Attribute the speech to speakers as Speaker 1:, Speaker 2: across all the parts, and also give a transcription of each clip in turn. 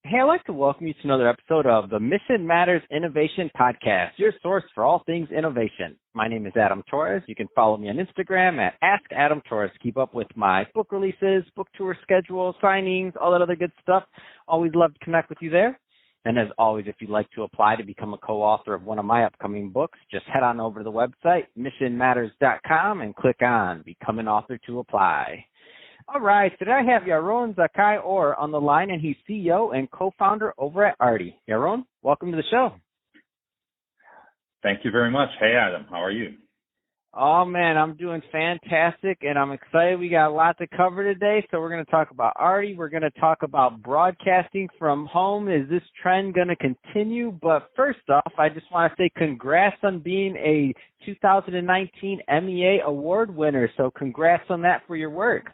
Speaker 1: Hey, I'd like to welcome you to another episode of the Mission Matters Innovation Podcast, your source for all things innovation. My name is Adam Torres. You can follow me on Instagram at AskAdamTorres. Keep up with my book releases, book tour schedule, signings, all that other good stuff. Always love to connect with you there. And as always, if you'd like to apply to become a co-author of one of my upcoming books, just head on over to the website, missionmatters.com, and click on Become an Author to apply. All right, today I have Yaron Zakai-Or on the line, and he's CEO and co-founder over at Arty. Yaron, welcome to the show.
Speaker 2: Thank you very much. Hey, Adam, how are you?
Speaker 1: Oh, man, I'm doing fantastic, and I'm excited. We got a lot to cover today, so we're going to talk about Arty. We're going to talk about broadcasting from home. Is this trend going to continue? But first off, I just want to say congrats on being a 2019 MEA Award winner, so congrats on that for your work.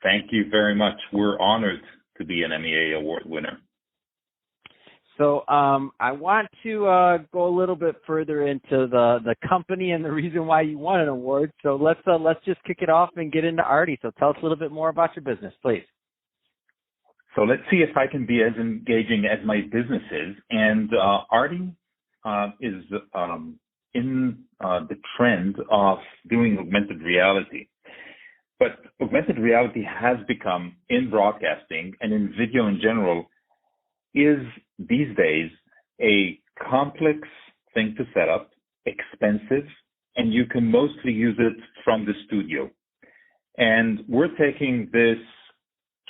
Speaker 2: Thank you very much. We're honored to be an MEA Award winner.
Speaker 1: So I want to go a little bit further into the company and the reason why you won an award. So let's just kick it off and get into Arty. So tell us a little bit more about your business, please.
Speaker 2: So let's see if I can be as engaging as my business is. And Arty is in the trend of doing augmented reality. But augmented reality has become, in broadcasting and in video in general, is these days a complex thing to set up, expensive, and you can mostly use it from the studio. And we're taking this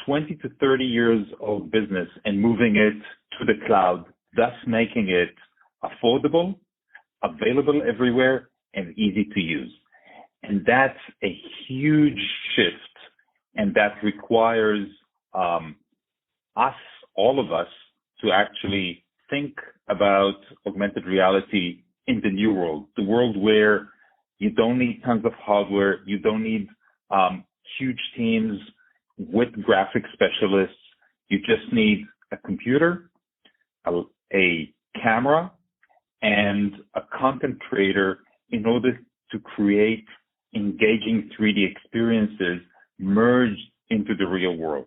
Speaker 2: 20 to 30 years old business and moving it to the cloud, thus making it affordable, available everywhere, and easy to use. And that's a huge shift, and that requires us, all of us, to actually think about augmented reality in the new world, the world where you don't need tons of hardware, you don't need huge teams with graphic specialists, you just need a computer, a camera, and a content creator in order to create engaging 3D experiences merged into the real world.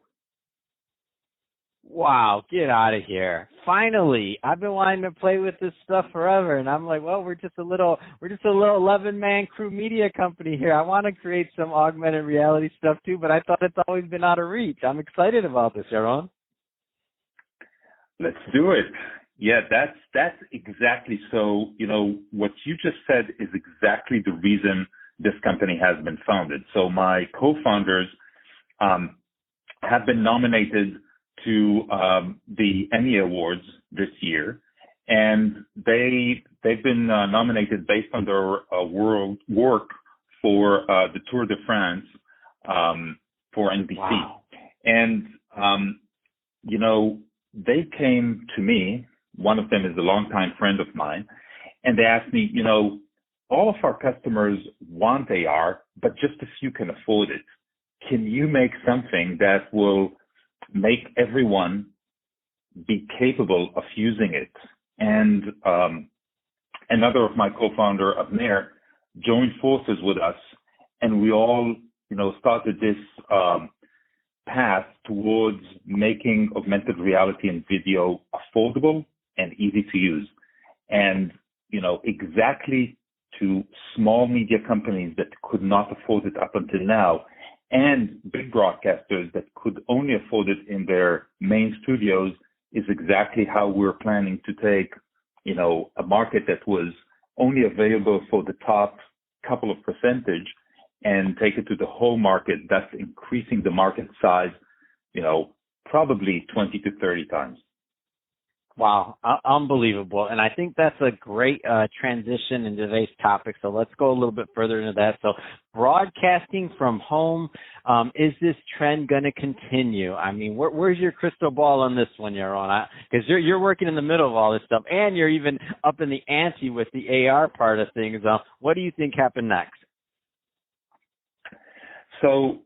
Speaker 1: Wow, get out of here. Finally, I've been wanting to play with this stuff forever, and I'm like, well, we're just a little 11-man crew media company here. I want to create some augmented reality stuff too, but I thought it's always been out of reach. I'm excited about this, Yaron.
Speaker 2: Let's do it. Yeah, that's exactly so. You know, what you just said is exactly the reason this company has been founded. So my co-founders have been nominated to the Emmy Awards this year, and they've been nominated based on their world work for the Tour de France for NBC.
Speaker 1: Wow.
Speaker 2: And you know, they came to me. One of them is a longtime friend of mine, and they asked me, you know, all of our customers want AR, but just a few can afford it. Can you make something that will make everyone be capable of using it? And another of my co-founder, Abner, joined forces with us, and we all, you know, started this path towards making augmented reality and video affordable and easy to use. And, you know, exactly to small media companies that could not afford it up until now, and big broadcasters that could only afford it in their main studios, is exactly how we're planning to take, you know, a market that was only available for the top couple of percentage and take it to the whole market, thus increasing the market size, you know, probably 20 to 30 times.
Speaker 1: Wow, unbelievable. And I think that's a great transition in today's topic. So let's go a little bit further into that. So broadcasting from home, is this trend going to continue? I mean, where's your crystal ball on this one, Yaron? Because you're working in the middle of all this stuff, and you're even up in the ante with the AR part of things. What do you think happened next?
Speaker 2: So,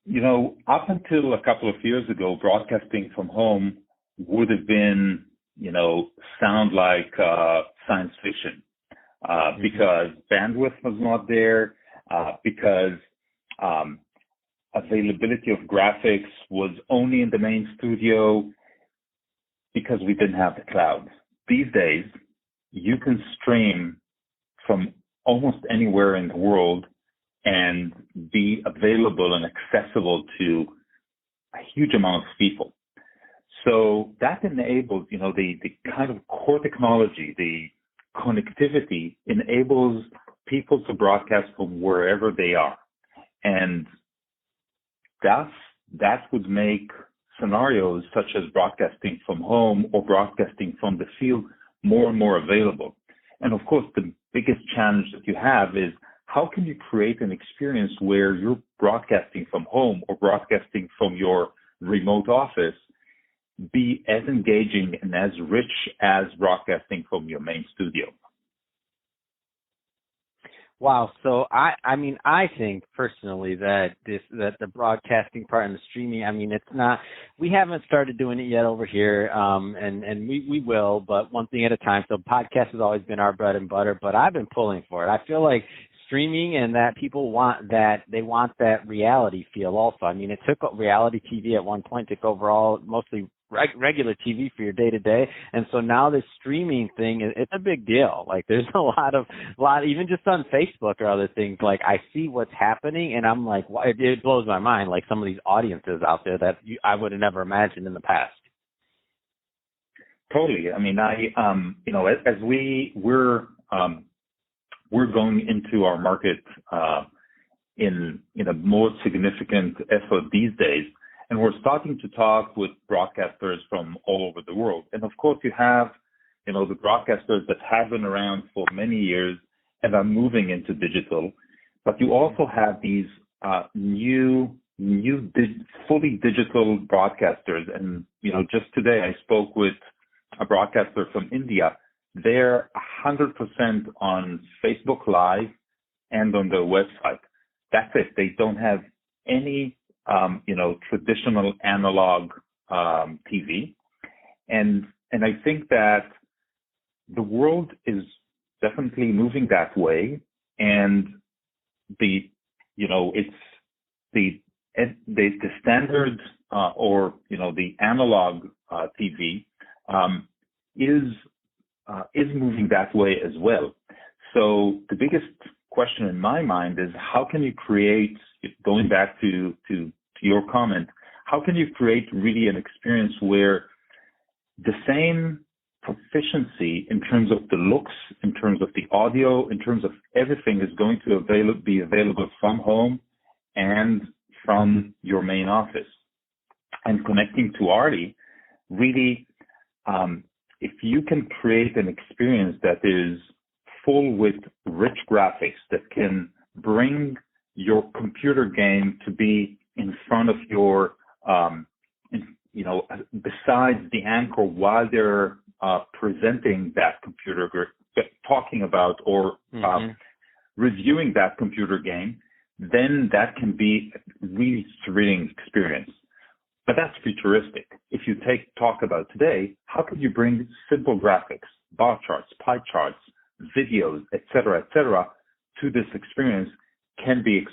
Speaker 2: you know, up until a couple of years ago, broadcasting from home would have been, you know, sound like science fiction because bandwidth was not there, because availability of graphics was only in the main studio because we didn't have the cloud. These days, you can stream from almost anywhere in the world and be available and accessible to a huge amount of people. So that enables, the kind of core technology, the connectivity enables people to broadcast from wherever they are. And that would make scenarios such as broadcasting from home or broadcasting from the field more and more available. And of course, the biggest challenge that you have is how can you create an experience where you're broadcasting from home or broadcasting from your remote office be as engaging and as rich as broadcasting from your main studio?
Speaker 1: Wow. So I think personally that the broadcasting part and the streaming, it's not, we haven't started doing it yet over here. And we will, but one thing at a time. So podcast has always been our bread and butter, but I've been pulling for it. I feel like streaming and that people want that, they want that reality feel also. It took reality TV at one point, took over mostly regular TV for your day to day, and so now this streaming thing, it's a big deal. Like there's a lot, even just on Facebook or other things. Like I see what's happening, and I'm like, it blows my mind. Like some of these audiences out there that I would have never imagined in the past.
Speaker 2: Totally. As we're going into our market in a more significant effort these days. And we're starting to talk with broadcasters from all over the world. And of course, you have, the broadcasters that have been around for many years and are moving into digital. But you also have these fully digital broadcasters. And, just today I spoke with a broadcaster from India. They're 100% on Facebook Live and on their website. That's it. They don't have any traditional analog TV, and I think that the world is definitely moving that way, and the standard or the analog TV is moving that way as well. So the biggest question in my mind is how can you create, going back to your comment, how can you create really an experience where the same proficiency in terms of the looks, in terms of the audio, in terms of everything is going to be available from home and from your main office? And connecting to Artie, really, if you can create an experience that is full with rich graphics that can bring your computer game to be in front of your, besides the anchor while they're presenting that computer, talking about or reviewing that computer game, then that can be a really thrilling experience. But that's futuristic. If you talk about today, how can you bring simple graphics, bar charts, pie charts, videos, et cetera, to this experience can be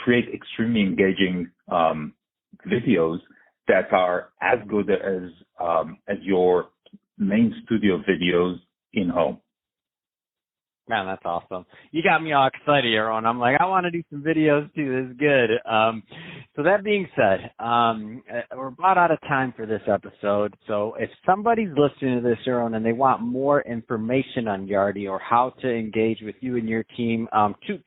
Speaker 2: create extremely engaging videos that are as good as your main studio videos in home.
Speaker 1: Man, that's awesome. You got me all excited, Yaron. I'm like, I want to do some videos too. This is good. So that being said, we're about out of time for this episode. So if somebody's listening to this, Yaron, and they want more information on Yardi or how to engage with you and your team,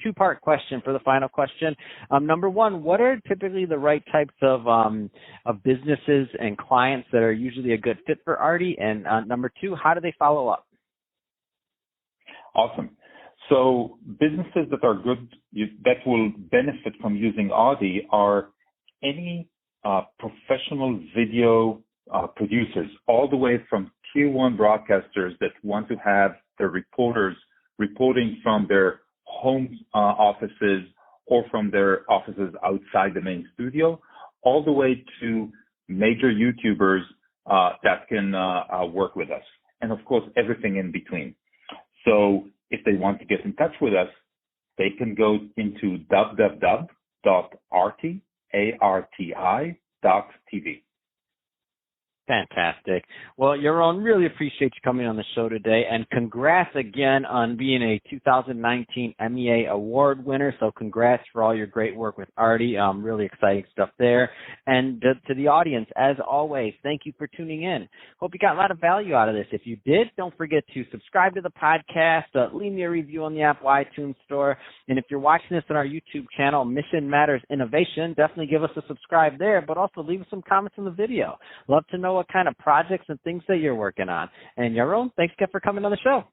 Speaker 1: two-part question for the final question. Number one, what are typically the right types of businesses and clients that are usually a good fit for Artie? And number two, how do they follow up?
Speaker 2: Awesome. So businesses that are good, that will benefit from using Audi are any professional video producers, all the way from tier one broadcasters that want to have their reporters reporting from their home offices or from their offices outside the main studio, all the way to major YouTubers that can work with us. And of course, everything in between. So if they want to get in touch with us, they can go into yaron.arti.tv.
Speaker 1: Fantastic. Well, Yaron, really appreciate you coming on the show today, and congrats again on being a 2019 MEA Award winner. So congrats for all your great work with Artie. Really exciting stuff there. And to the audience, as always, thank you for tuning in. Hope you got a lot of value out of this. If you did, don't forget to subscribe to the podcast, leave me a review on the Apple iTunes Store, and if you're watching this on our YouTube channel, Mission Matters Innovation, definitely give us a subscribe there, but also leave us some comments in the video. Love to know what kind of projects and things that you're working on. And Yaron, thanks again for coming on the show.